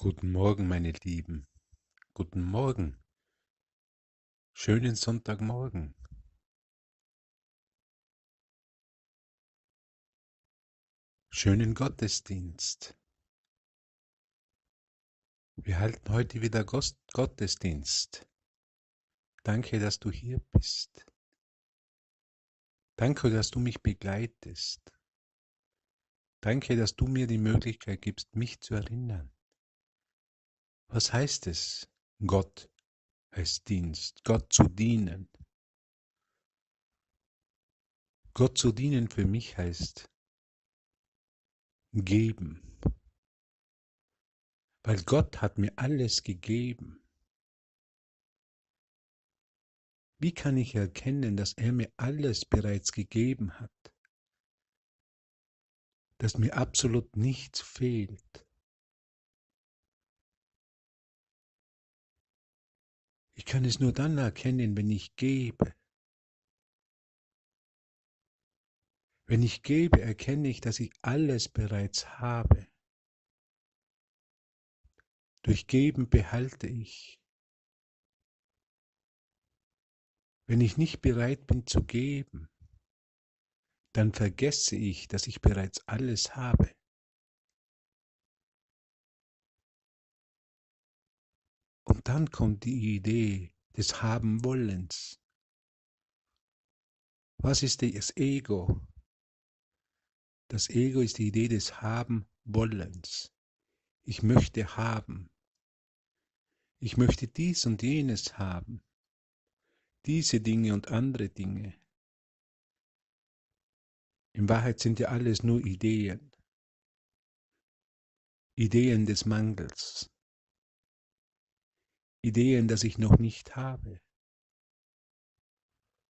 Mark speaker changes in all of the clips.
Speaker 1: Guten Morgen, meine Lieben. Guten Morgen. Schönen Sonntagmorgen. Schönen Gottesdienst. Wir halten heute wieder Gottesdienst. Danke, dass du hier bist. Danke, dass du mich begleitest. Danke, dass du mir die Möglichkeit gibst, mich zu erinnern. Was heißt es, Gott als Dienst, Gott zu dienen? Gott zu dienen für mich heißt geben, weil Gott hat mir alles gegeben. Wie kann ich erkennen, dass er mir alles bereits gegeben hat, dass mir absolut nichts fehlt? Ich kann es nur dann erkennen, wenn ich gebe. Wenn ich gebe, erkenne ich, dass ich alles bereits habe. Durch Geben behalte ich. Wenn ich nicht bereit bin zu geben, dann vergesse ich, dass ich bereits alles habe. Und dann kommt die Idee des Haben-Wollens. Was ist das Ego? Das Ego ist die Idee des Haben-Wollens. Ich möchte haben. Ich möchte dies und jenes haben. Diese Dinge und andere Dinge. In Wahrheit sind ja alles nur Ideen. Ideen des Mangels. Ideen, dass ich noch nicht habe.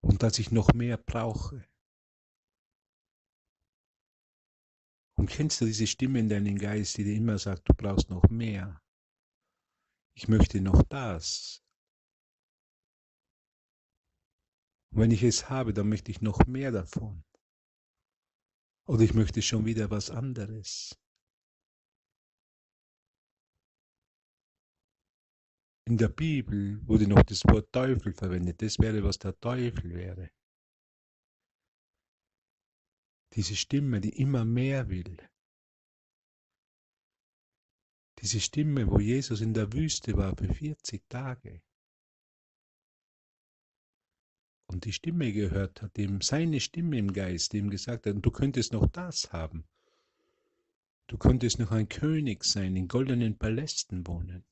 Speaker 1: Und dass ich noch mehr brauche. Und kennst du diese Stimme in deinem Geist, die dir immer sagt, du brauchst noch mehr? Ich möchte noch das. Und wenn ich es habe, dann möchte ich noch mehr davon. Oder ich möchte schon wieder was anderes. In der Bibel wurde noch das Wort Teufel verwendet. Das wäre, was der Teufel wäre. Diese Stimme, die immer mehr will. Diese Stimme, wo Jesus in der Wüste war für 40 Tage. Und die Stimme gehört hat, ihm seine Stimme im Geist, ihm gesagt hat, du könntest noch das haben. Du könntest noch ein König sein, in goldenen Palästen wohnen.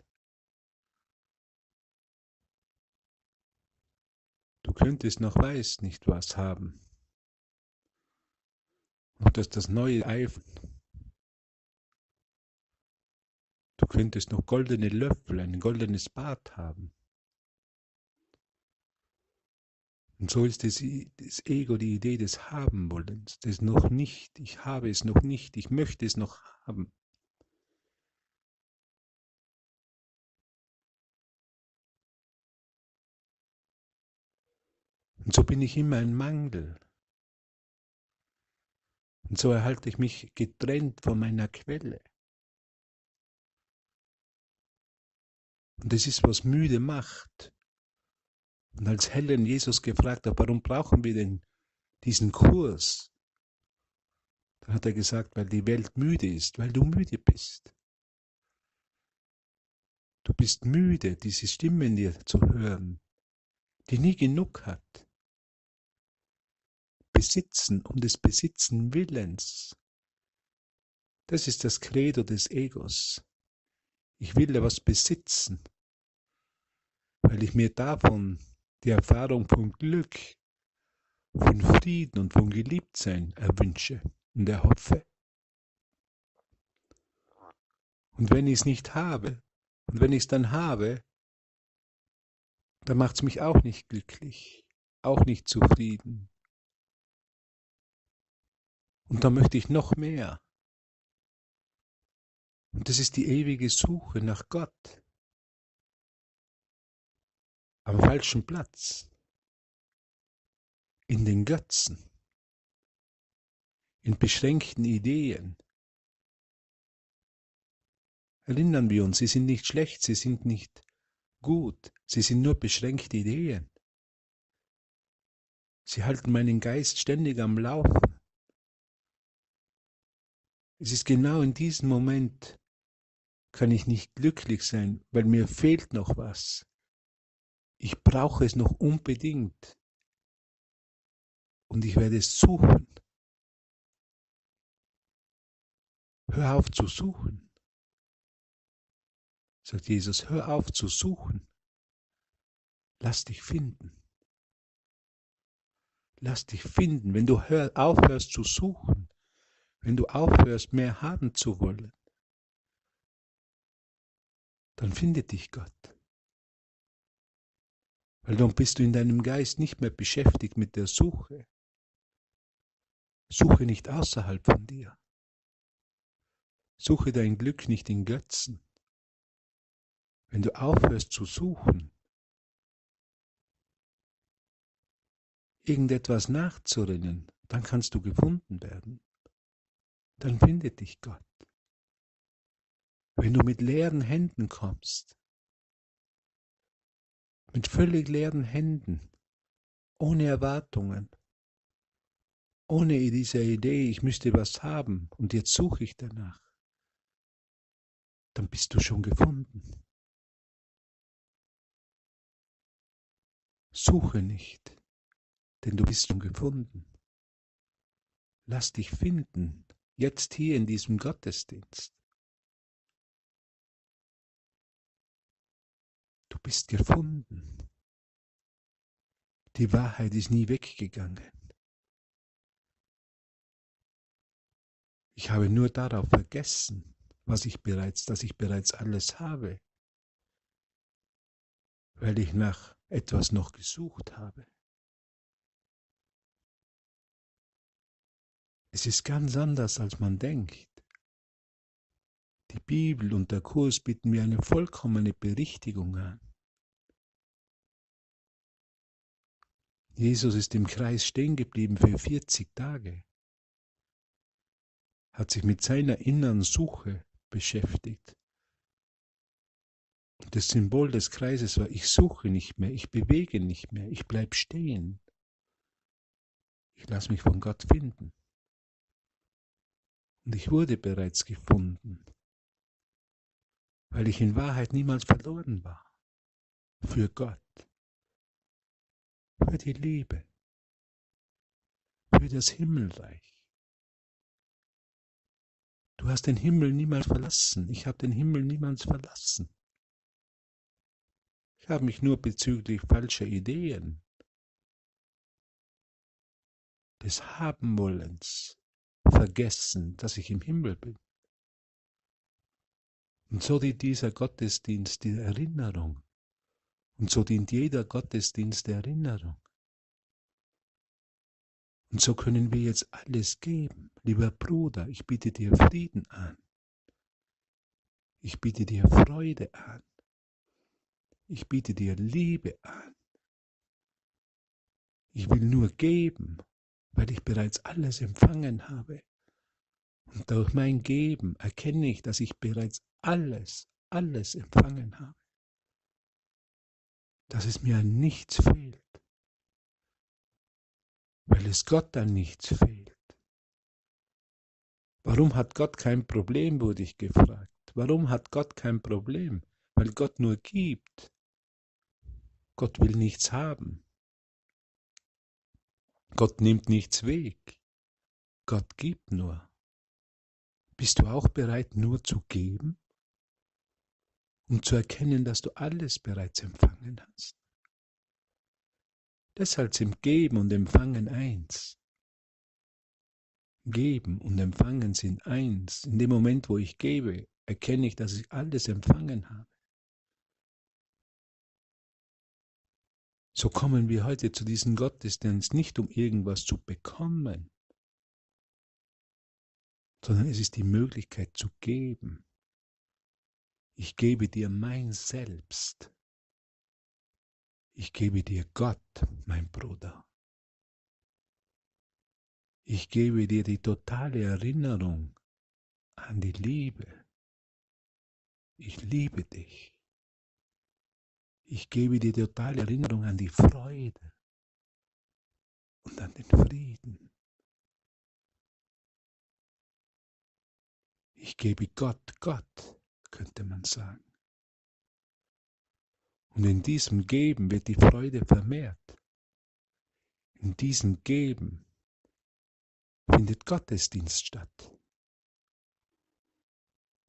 Speaker 1: Du könntest noch weiß nicht was haben. Und das neue iPhone. Du könntest noch goldene Löffel, ein goldenes Bad haben. Und so ist das Ego die Idee des Haben-Wollens, des noch nicht, ich habe es noch nicht, ich möchte es noch haben. Und so bin ich immer ein Mangel. Und so erhalte ich mich getrennt von meiner Quelle. Und das ist, was müde macht. Und als Helen Jesus gefragt hat, warum brauchen wir denn diesen Kurs? Dann hat er gesagt, weil die Welt müde ist, weil du müde bist. Du bist müde, diese Stimme in dir zu hören, die nie genug hat. Besitzen um des Besitzen Willens. Das ist das Credo des Egos. Ich will etwas besitzen, weil ich mir davon die Erfahrung von Glück, von Frieden und von Geliebtsein erwünsche und erhoffe. Und wenn ich es nicht habe, und wenn ich es dann habe, dann macht es mich auch nicht glücklich, auch nicht zufrieden. Und dann möchte ich noch mehr. Und das ist die ewige Suche nach Gott. Am falschen Platz. In den Götzen. In beschränkten Ideen. erinnern wir uns, sie sind nicht schlecht, sie sind nicht gut, sie sind nur beschränkte Ideen. Sie halten meinen Geist ständig am Laufen. Es ist genau in diesem Moment, kann ich nicht glücklich sein, weil mir fehlt noch was. Ich brauche es noch unbedingt. Und ich werde es suchen. Hör auf zu suchen, sagt Jesus, hör auf zu suchen. Lass dich finden. Lass dich finden. Wenn du aufhörst zu suchen, wenn du aufhörst, mehr haben zu wollen, dann findet dich Gott. Weil dann bist du in deinem Geist nicht mehr beschäftigt mit der Suche. Suche nicht außerhalb von dir. Suche dein Glück nicht in Götzen. Wenn du aufhörst zu suchen, irgendetwas nachzurennen, dann kannst du gefunden werden. Dann findet dich Gott. Wenn du mit leeren Händen kommst, mit völlig leeren Händen, ohne Erwartungen, ohne diese Idee, ich müsste was haben und jetzt suche ich danach, dann bist du schon gefunden. Suche nicht, denn du bist schon gefunden. Lass dich finden, jetzt hier in diesem Gottesdienst. Du bist gefunden. Die Wahrheit ist nie weggegangen. Ich habe nur darauf vergessen, dass ich bereits alles habe, weil ich nach etwas noch gesucht habe. Es ist ganz anders, als man denkt. Die Bibel und der Kurs bieten mir eine vollkommene Berichtigung an. Jesus ist im Kreis stehen geblieben für 40 Tage, hat sich mit seiner inneren Suche beschäftigt. Und das Symbol des Kreises war, ich suche nicht mehr, ich bewege nicht mehr, ich bleibe stehen. Ich lasse mich von Gott finden. Und ich wurde bereits gefunden, weil ich in Wahrheit niemals verloren war. Für Gott, für die Liebe, für das Himmelreich. Du hast den Himmel niemals verlassen. Ich habe den Himmel niemals verlassen. Ich habe mich nur bezüglich falscher Ideen, des Habenwollens, vergessen, dass ich im Himmel bin. Und so dient dieser Gottesdienst der Erinnerung. Und so dient jeder Gottesdienst der Erinnerung. Und so können wir jetzt alles geben. Lieber Bruder, ich biete dir Frieden an. Ich biete dir Freude an. Ich biete dir Liebe an. Ich will nur geben, weil ich bereits alles empfangen habe. Und durch mein Geben erkenne ich, dass ich bereits alles empfangen habe. Dass es mir an nichts fehlt. Weil es Gott an nichts fehlt. Warum hat Gott kein Problem, wurde ich gefragt. Warum hat Gott kein Problem? Weil Gott nur gibt. Gott will nichts haben. Gott nimmt nichts weg. Gott gibt nur. Bist du auch bereit, nur zu geben? Um zu erkennen, dass du alles bereits empfangen hast. Deshalb sind Geben und Empfangen eins. Geben und Empfangen sind eins. In dem Moment, wo ich gebe, erkenne ich, dass ich alles empfangen habe. So kommen wir heute zu diesem Gottesdienst nicht, um irgendwas zu bekommen, sondern es ist die Möglichkeit zu geben. Ich gebe dir mein Selbst. Ich gebe dir Gott, mein Bruder. Ich gebe dir die totale Erinnerung an die Liebe. Ich liebe dich. Ich gebe dir totale Erinnerung an die Freude und an den Frieden. Ich gebe Gott, könnte man sagen. Und in diesem Geben wird die Freude vermehrt. In diesem Geben findet Gottesdienst statt.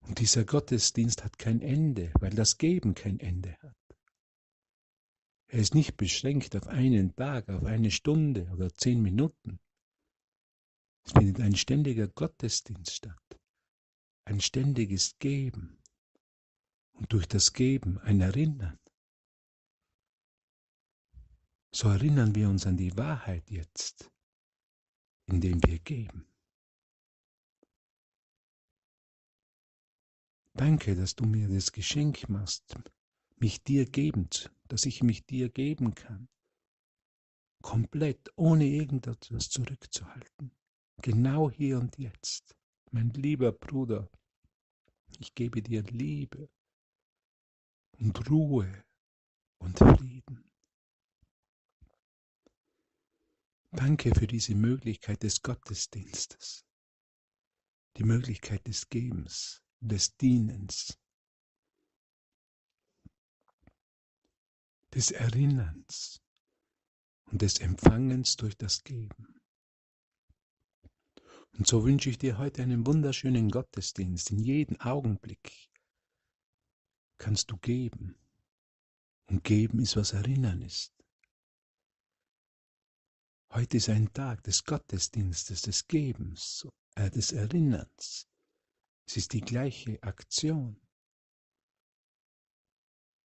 Speaker 1: Und dieser Gottesdienst hat kein Ende, weil das Geben kein Ende hat. Er ist nicht beschränkt auf einen Tag, auf eine Stunde oder 10 Minuten. Es findet ein ständiger Gottesdienst statt, ein ständiges Geben und durch das Geben ein Erinnern. So erinnern wir uns an die Wahrheit jetzt, indem wir geben. Danke, dass du mir das Geschenk machst, dass ich mich dir geben kann. Komplett, ohne irgendetwas zurückzuhalten. Genau hier und jetzt. Mein lieber Bruder, ich gebe dir Liebe und Ruhe und Frieden. Danke für diese Möglichkeit des Gottesdienstes, die Möglichkeit des Gebens, des Dienens, des Erinnerns und des Empfangens durch das Geben. Und so wünsche ich dir heute einen wunderschönen Gottesdienst. In jedem Augenblick kannst du geben. Und geben ist, was Erinnern ist. Heute ist ein Tag des Gottesdienstes, des Gebens, des Erinnerns. Es ist die gleiche Aktion.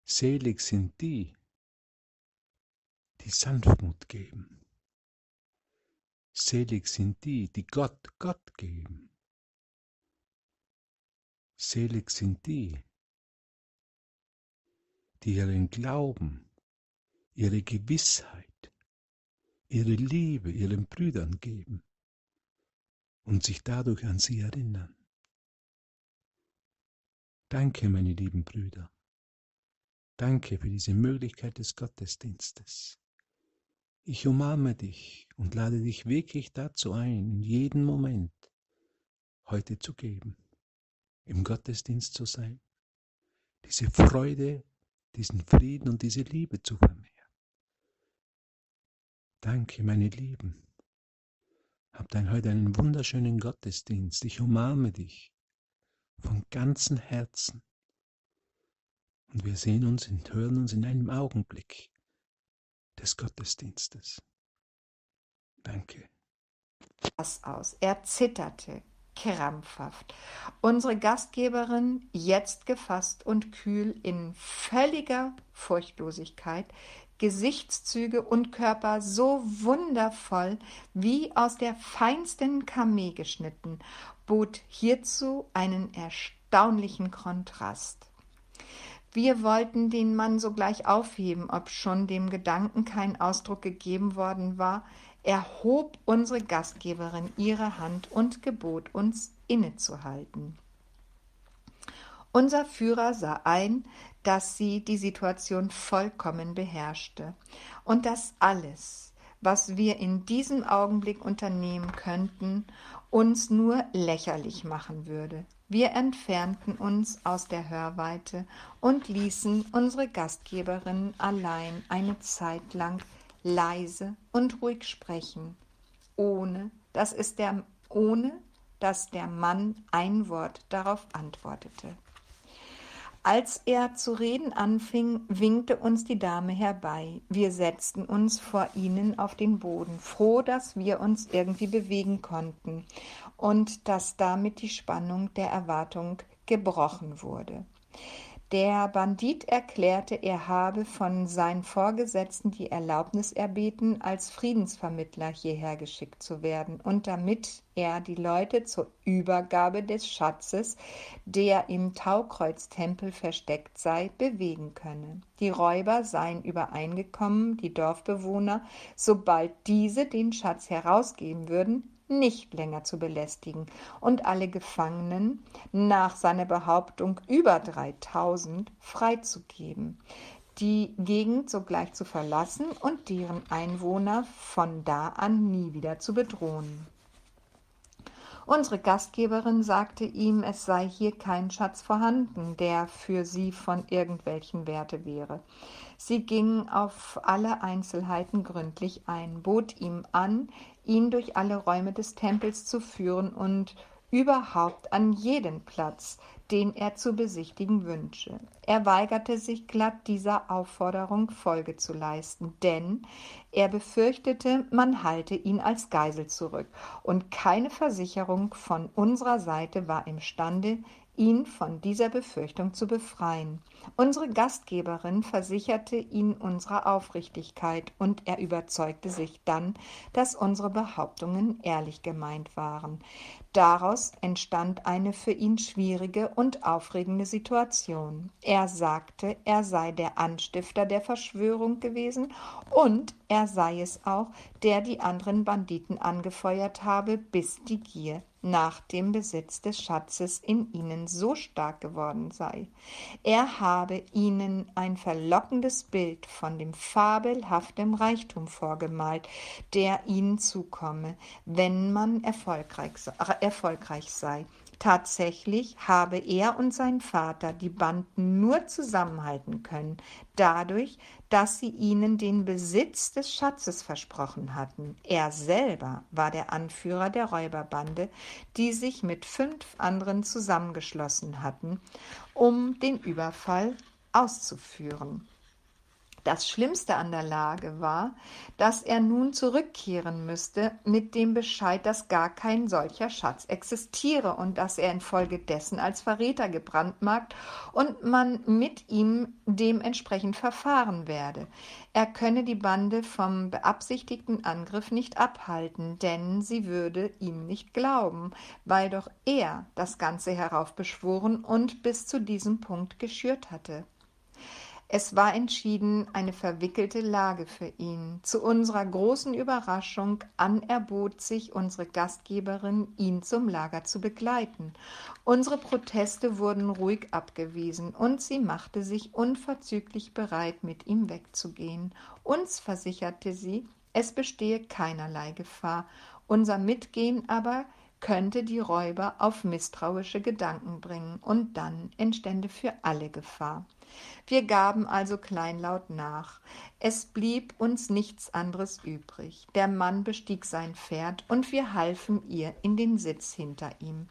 Speaker 1: Selig sind die, die Sanftmut geben. Selig sind die, die Gott geben. Selig sind die, die ihren Glauben, ihre Gewissheit, ihre Liebe ihren Brüdern geben und sich dadurch an sie erinnern. Danke, meine lieben Brüder. Danke für diese Möglichkeit des Gottesdienstes. Ich umarme dich und lade dich wirklich dazu ein, in jedem Moment heute zu geben, im Gottesdienst zu sein, diese Freude, diesen Frieden und diese Liebe zu vermehren. Danke, meine Lieben. Habt heute einen wunderschönen Gottesdienst. Ich umarme dich von ganzem Herzen. Und wir sehen uns und hören uns in einem Augenblick des Gottesdienstes. Danke.
Speaker 2: Aus. Er zitterte krampfhaft. Unsere Gastgeberin, jetzt gefasst und kühl in völliger Furchtlosigkeit, Gesichtszüge und Körper so wundervoll wie aus der feinsten Kamee geschnitten, bot hierzu einen erstaunlichen Kontrast. Wir wollten den Mann sogleich aufheben, obschon dem Gedanken kein Ausdruck gegeben worden war, erhob unsere Gastgeberin ihre Hand und gebot uns, innezuhalten. Unser Führer sah ein, dass sie die Situation vollkommen beherrschte und dass alles, was wir in diesem Augenblick unternehmen könnten, uns nur lächerlich machen würde. Wir entfernten uns aus der Hörweite und ließen unsere Gastgeberin allein eine Zeit lang leise und ruhig sprechen, ohne dass der Mann ein Wort darauf antwortete. Als er zu reden anfing, winkte uns die Dame herbei. Wir setzten uns vor ihnen auf den Boden, froh, dass wir uns irgendwie bewegen konnten und dass damit die Spannung der Erwartung gebrochen wurde. Der Bandit erklärte, er habe von seinen Vorgesetzten die Erlaubnis erbeten, als Friedensvermittler hierher geschickt zu werden und damit er die Leute zur Übergabe des Schatzes, der im Taukreuztempel versteckt sei, bewegen könne. Die Räuber seien übereingekommen, die Dorfbewohner, sobald diese den Schatz herausgeben würden, nicht länger zu belästigen und alle Gefangenen, nach seiner Behauptung über 3000, freizugeben, die Gegend sogleich zu verlassen und deren Einwohner von da an nie wieder zu bedrohen. Unsere Gastgeberin sagte ihm, es sei hier kein Schatz vorhanden, der für sie von irgendwelchem Werte wäre. Sie ging auf alle Einzelheiten gründlich ein, bot ihm an, ihn durch alle Räume des Tempels zu führen und überhaupt an jeden Platz, den er zu besichtigen wünsche. Er weigerte sich glatt, dieser Aufforderung Folge zu leisten, denn er befürchtete, man halte ihn als Geisel zurück, und keine Versicherung von unserer Seite war imstande, ihn von dieser Befürchtung zu befreien. Unsere Gastgeberin versicherte ihn unserer Aufrichtigkeit, und er überzeugte sich dann, dass unsere Behauptungen ehrlich gemeint waren. Daraus entstand eine für ihn schwierige und aufregende Situation. Er sagte, er sei der Anstifter der Verschwörung gewesen und er sei es auch, der die anderen Banditen angefeuert habe, bis die Gier nach dem Besitz des Schatzes in ihnen so stark geworden sei. Er habe ihnen ein verlockendes Bild von dem fabelhaften Reichtum vorgemalt, der ihnen zukomme, wenn man erfolgreich sei. Tatsächlich habe er und sein Vater die Banden nur zusammenhalten können, dadurch, dass sie ihnen den Besitz des Schatzes versprochen hatten. Er selber war der Anführer der Räuberbande, die sich mit 5 anderen zusammengeschlossen hatten, um den Überfall auszuführen. Das Schlimmste an der Lage war, dass er nun zurückkehren müsste mit dem Bescheid, dass gar kein solcher Schatz existiere und dass er infolgedessen als Verräter gebrandmarkt und man mit ihm dementsprechend verfahren werde. Er könne die Bande vom beabsichtigten Angriff nicht abhalten, denn sie würde ihm nicht glauben, weil doch er das Ganze heraufbeschworen und bis zu diesem Punkt geschürt hatte. Es war entschieden eine verwickelte Lage für ihn. Zu unserer großen Überraschung anerbot sich unsere Gastgeberin, ihn zum Lager zu begleiten. Unsere Proteste wurden ruhig abgewiesen und sie machte sich unverzüglich bereit, mit ihm wegzugehen. Uns versicherte sie, es bestehe keinerlei Gefahr. Unser Mitgehen aber könnte die Räuber auf misstrauische Gedanken bringen und dann entstände für alle Gefahr. Wir gaben also kleinlaut nach. Es blieb uns nichts anderes übrig. Der Mann bestieg sein Pferd und wir halfen ihr in den Sitz hinter ihm.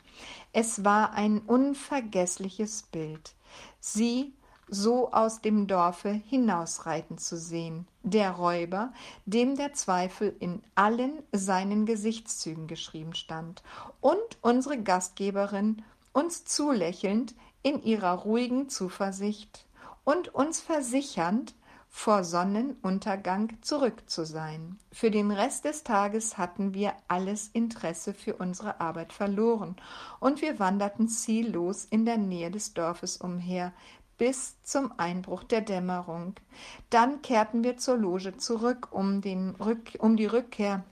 Speaker 2: Es war ein unvergessliches Bild, sie so aus dem Dorfe hinausreiten zu sehen. Der Räuber, dem der Zweifel in allen seinen Gesichtszügen geschrieben stand, und unsere Gastgeberin uns zulächelnd in ihrer ruhigen Zuversicht und uns versichernd, vor Sonnenuntergang zurück zu sein. Für den Rest des Tages hatten wir alles Interesse für unsere Arbeit verloren und wir wanderten ziellos in der Nähe des Dorfes umher, bis zum Einbruch der Dämmerung. Dann kehrten wir zur Loge zurück, um die Rückkehr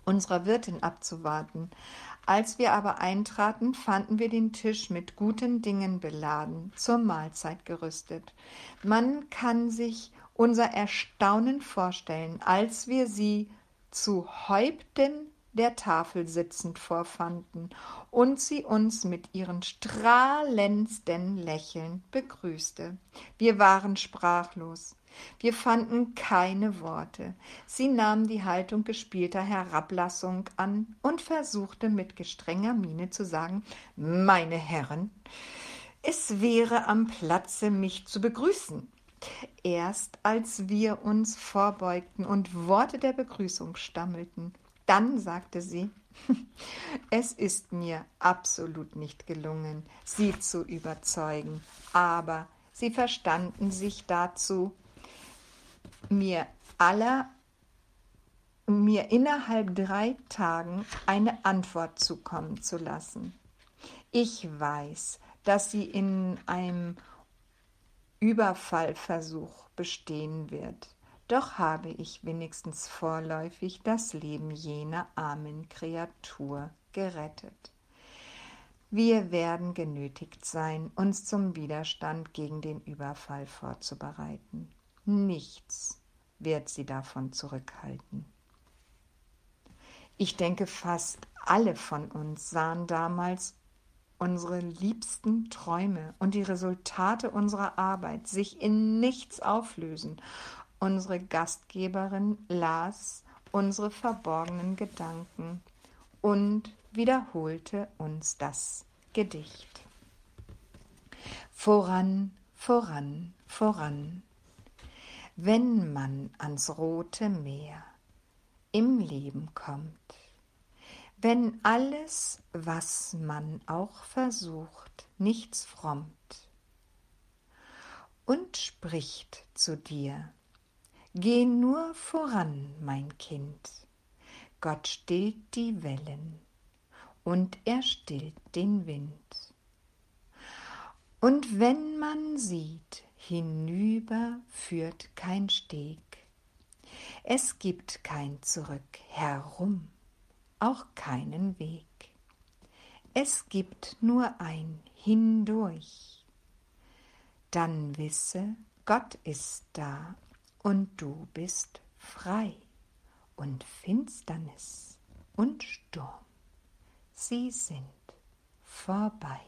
Speaker 2: unserer Wirtin abzuwarten. Als wir aber eintraten, fanden wir den Tisch mit guten Dingen beladen, zur Mahlzeit gerüstet. Man kann sich unser Erstaunen vorstellen, als wir sie zu Häupten der Tafel sitzend vorfanden und sie uns mit ihren strahlendsten Lächeln begrüßte. Wir waren sprachlos. Wir fanden keine Worte. Sie nahm die Haltung gespielter Herablassung an und versuchte mit gestrenger Miene zu sagen: »Meine Herren, es wäre am Platze, mich zu begrüßen.« Erst als wir uns vorbeugten und Worte der Begrüßung stammelten, dann sagte sie: »Es ist mir absolut nicht gelungen, Sie zu überzeugen, aber Sie verstanden sich dazu, mir innerhalb 3 Tagen eine Antwort zukommen zu lassen. Ich weiß, dass sie in einem Überfallversuch bestehen wird. doch habe ich wenigstens vorläufig das Leben jener armen Kreatur gerettet. Wir werden genötigt sein, uns zum Widerstand gegen den Überfall vorzubereiten. Nichts wird sie davon zurückhalten. Ich denke, fast alle von uns sahen damals unsere liebsten Träume und die Resultate unserer Arbeit sich in nichts auflösen. Unsere Gastgeberin las unsere verborgenen Gedanken und wiederholte uns das Gedicht. Voran, voran, voran, wenn man ans Rote Meer im Leben kommt, wenn alles, was man auch versucht, nichts frommt und spricht zu dir, geh nur voran, mein Kind, Gott stillt die Wellen und er stillt den Wind. Und wenn man sieht, hinüber führt kein Steg, es gibt kein Zurück herum, auch keinen Weg. Es gibt nur ein Hindurch. Dann wisse, Gott ist da und du bist frei. Und Finsternis und Sturm, sie sind vorbei.